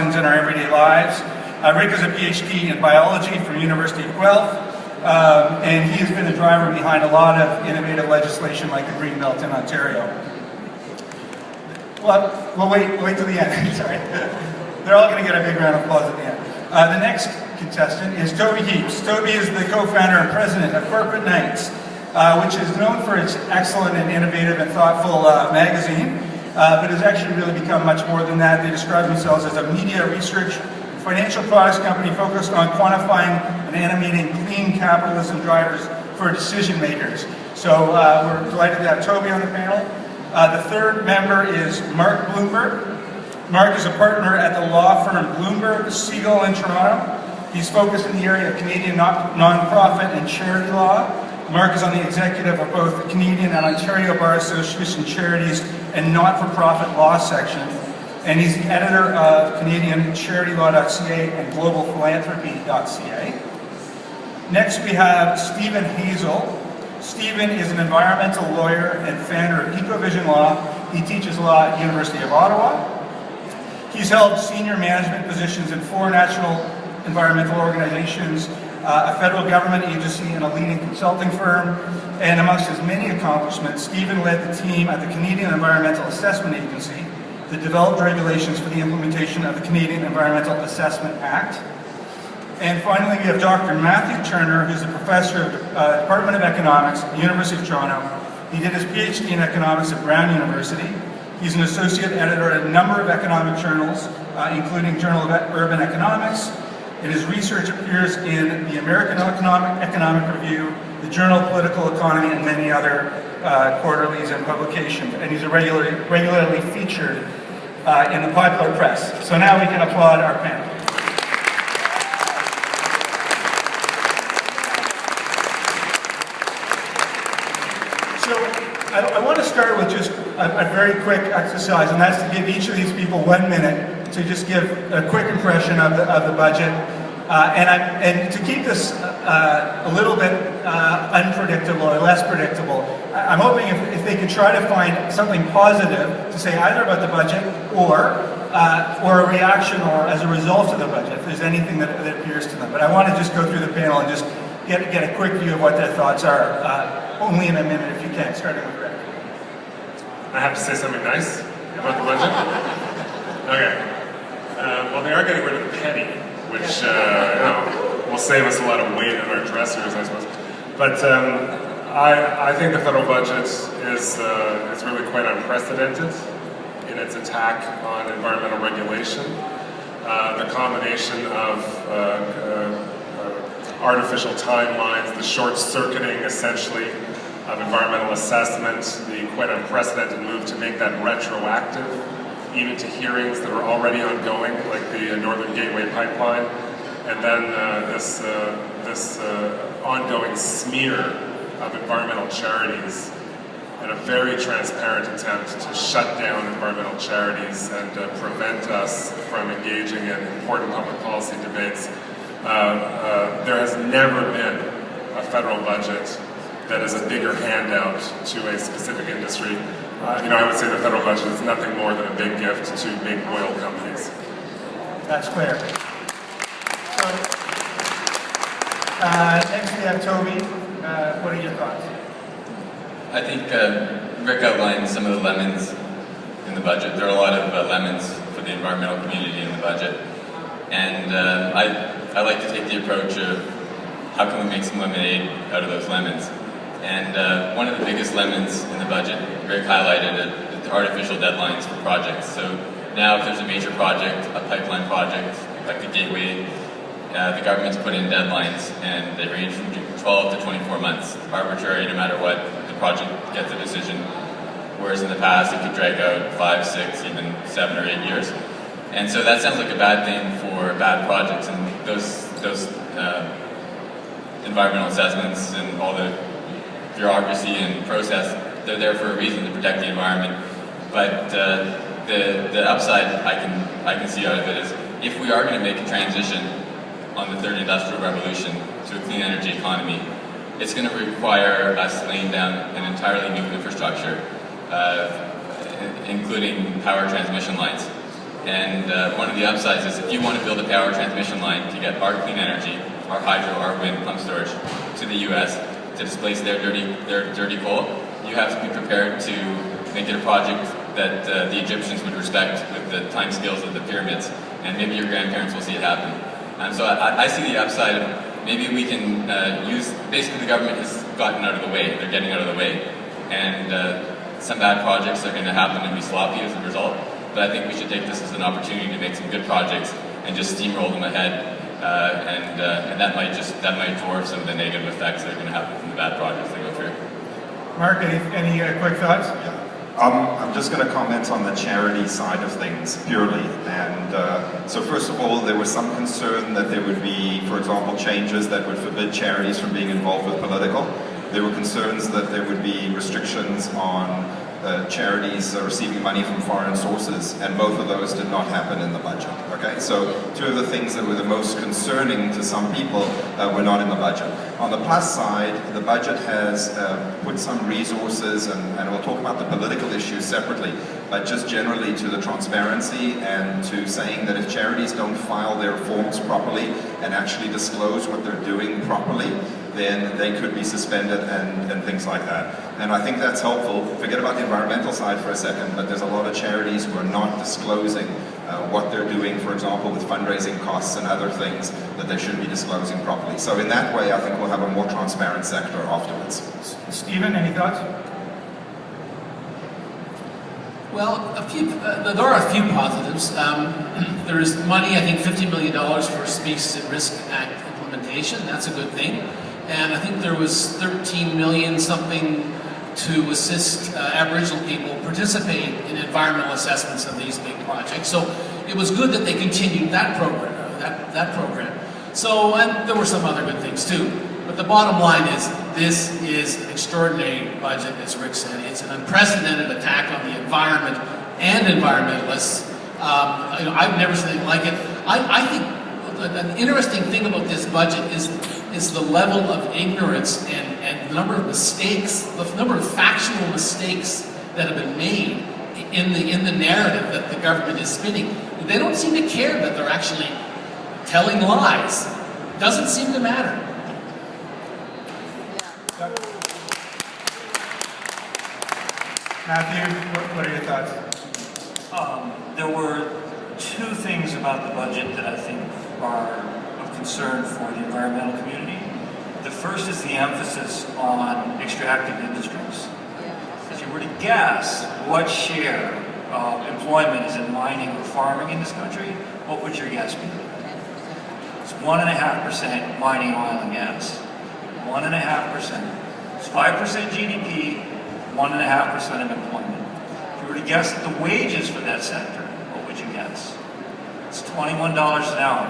toxins in our everyday lives. Rick is a PhD in biology from University of Guelph, and he has been the driver behind a lot of innovative legislation like the Green Belt in Ontario. Well, wait till the end, sorry. They're all going to get a big round of applause at the end. The next contestant is Toby Heaps. Toby is the co-founder and president of Corporate Knights, which is known for its excellent and innovative and thoughtful magazine, but has actually really become much more than that. They describe themselves as a media research and financial products company focused on quantifying and animating clean capitalism drivers for decision makers. So we're delighted to have Toby on the panel. The third member is Mark Bloomberg. Mark is a partner at the law firm Bloomberg Siegel in Toronto. He's focused in the area of Canadian non-profit and charity law. Mark is on the executive of both the Canadian and Ontario Bar Association Charities and Not-for-Profit Law section. And he's the editor of CanadianCharityLaw.ca and GlobalPhilanthropy.ca. Next we have Stephen Hazel. Stephen is an environmental lawyer and founder of Ecovision Law. He teaches law at the University of Ottawa. He's held senior management positions in 4 national environmental organizations, a federal government agency, and a leading consulting firm. And amongst his many accomplishments, Stephen led the team at the Canadian Environmental Assessment Agency that developed regulations for the implementation of the Canadian Environmental Assessment Act. And finally, we have Dr. Matthew Turner, who's a professor of the Department of Economics at the University of Toronto. He did his PhD in economics at Brown University. He's an associate editor at a number of economic journals, including Journal of Urban Economics, and his research appears in the American Economic Review, the Journal of Political Economy, and many other quarterlies and publications. And he's regularly featured in the popular press. So now we can applaud our panel. I want to start with just a very quick exercise, and that's to give each of these people 1 minute to just give a quick impression of the budget, and to keep this a little bit unpredictable or less predictable. I'm hoping if they could try to find something positive to say either about the budget or a reaction or as a result of the budget, if there's anything that appears to them. But I want to just go through the panel and just get a quick view of what their thoughts are, only in a minute if you can, starting with Rick. I have to say something nice about the budget? Okay. Well, they are getting rid of the penny, which will save us a lot of weight on our dressers, I suppose. But I think the federal budget is really quite unprecedented in its attack on environmental regulation. The combination of artificial timelines, the short-circuiting, essentially, of environmental assessment, the quite unprecedented move to make that retroactive, even to hearings that are already ongoing, like the Northern Gateway Pipeline, and then this ongoing smear of environmental charities, and a very transparent attempt to shut down environmental charities and prevent us from engaging in important public policy debates. There has never been a federal budget that is a bigger handout to a specific industry. I would say the federal budget is nothing more than a big gift to big oil companies. That's clear. So, next we have Toby. What are your thoughts? I think Rick outlined some of the lemons in the budget. There are a lot of lemons for the environmental community in the budget. And I like to take the approach of how can we make some lemonade out of those lemons. And one of the biggest lemons in the budget, Rick highlighted it, the artificial deadlines for projects. So now if there's a major project, a pipeline project, like the Gateway, the government's put in deadlines, and they range from 12 to 24 months, arbitrary no matter what the project gets a decision. Whereas in the past, it could drag out 5, 6, even 7 or 8 years. And so that sounds like a bad thing for bad projects, and those environmental assessments and all the bureaucracy and process, they're there for a reason, to protect the environment. But the upside I can see out of it is, if we are going to make a transition on the third industrial revolution to a clean energy economy, it's going to require us laying down an entirely new infrastructure, including power transmission lines. And one of the upsides is if you want to build a power transmission line to get our clean energy, our hydro, our wind pump storage to the US to displace their dirty coal, you have to be prepared to make it a project that the Egyptians would respect with the time scales of the pyramids, and maybe your grandparents will see it happen. And so I see the upside of maybe we can basically the government has gotten out of the way, they're getting out of the way, and some bad projects are going to happen and be sloppy as a result, but I think we should take this as an opportunity to make some good projects and just steamroll them ahead, and that might dwarf some of the negative effects that are going to happen from the bad projects that go through. Mark, any quick thoughts? I'm just going to comment on the charity side of things purely. And so first of all, there was some concern that there would be, for example, changes that would forbid charities from being involved with political. There were concerns that there would be restrictions on charities receiving money from foreign sources, and both of those did not happen in the budget. Okay, so two of the things that were the most concerning to some people were not in the budget. On the plus side, the budget has put some resources, and we'll talk about the political issues separately, but just generally to the transparency and to saying that if charities don't file their forms properly and actually disclose what they're doing properly, then they could be suspended and things like that. And I think that's helpful. Forget about the environmental side for a second, but there's a lot of charities who are not disclosing what they're doing, for example, with fundraising costs and other things that they should be disclosing properly. So in that way, I think we'll have a more transparent sector afterwards. Stephen, any thoughts? Well, there are a few positives. There is money, I think $50 million for Speaks at Risk Act implementation. That's a good thing. And I think there was 13 million something to assist Aboriginal people participate in environmental assessments of these big projects. So it was good that they continued that program. So, and there were some other good things too. But the bottom line is, this is an extraordinary budget, as Rick said. It's an unprecedented attack on the environment and environmentalists. I've never seen anything like it. I think an interesting thing about this budget is the level of ignorance and the number of mistakes, the number of factual mistakes that have been made in the narrative that the government is spinning. They don't seem to care that they're actually telling lies. It doesn't seem to matter. Matthew, what are your thoughts? There were two things about the budget that I think are of concern for the environmental community. The first is the emphasis on extractive industries. If you were to guess what share of employment is in mining or farming in this country, what would your guess be? It's 1.5% mining, oil, and gas. 1.5%. It's 5% GDP, 1.5% of employment. If you were to guess at the wages for that sector, what would you guess? It's $21 an hour.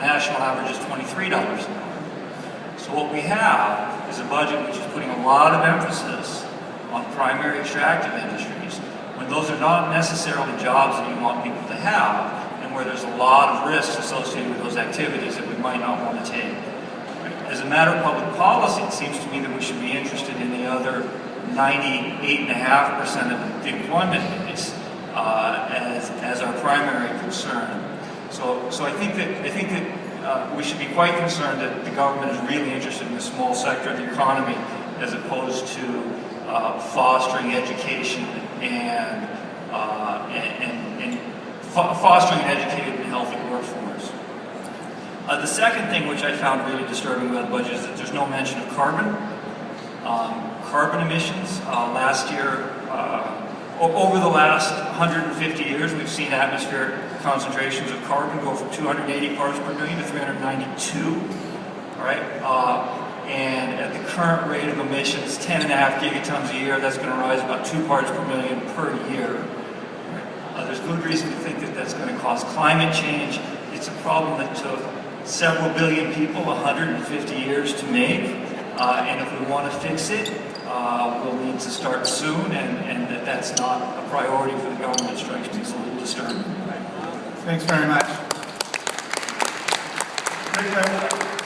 National average is $23 an hour. So what we have is a budget which is putting a lot of emphasis on primary extractive industries, when those are not necessarily jobs that you want people to have, and where there's a lot of risks associated with those activities that we might not want to take. As a matter of public policy, it seems to me that we should be interested in the other 98.5% of the employment base as our primary concern. So I think that we should be quite concerned that the government is really interested in the small sector of the economy as opposed to fostering education and fostering an educated and healthy workforce. The second thing which I found really disturbing about the budget is that there's no mention of carbon. Carbon emissions last year, over the last 150 years, we've seen atmospheric concentrations of carbon go from 280 parts per million to 392. All right, and at the current rate of emissions, 10.5 gigatons a year, that's going to rise about 2 parts per million per year. There's good reason to think that that's going to cause climate change. It's a problem that took several billion people 150 years to make, and if we want to fix it, we'll need to start soon, and that's not a priority for the government strikes me as a little disturbing. Thanks very much.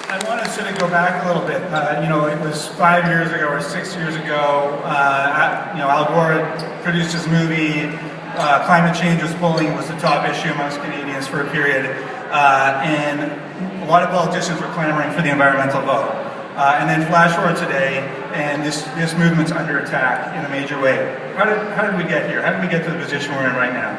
I want to sort of go back a little bit. It was 5 years ago or 6 years ago, Al Gore produced his movie, climate change was polling, it was the top issue amongst Canadians for a period, and a lot of politicians were clamoring for the environmental vote. And then flash forward today, and this movement's under attack in a major way. How did we get here? How did we get to the position we're in right now?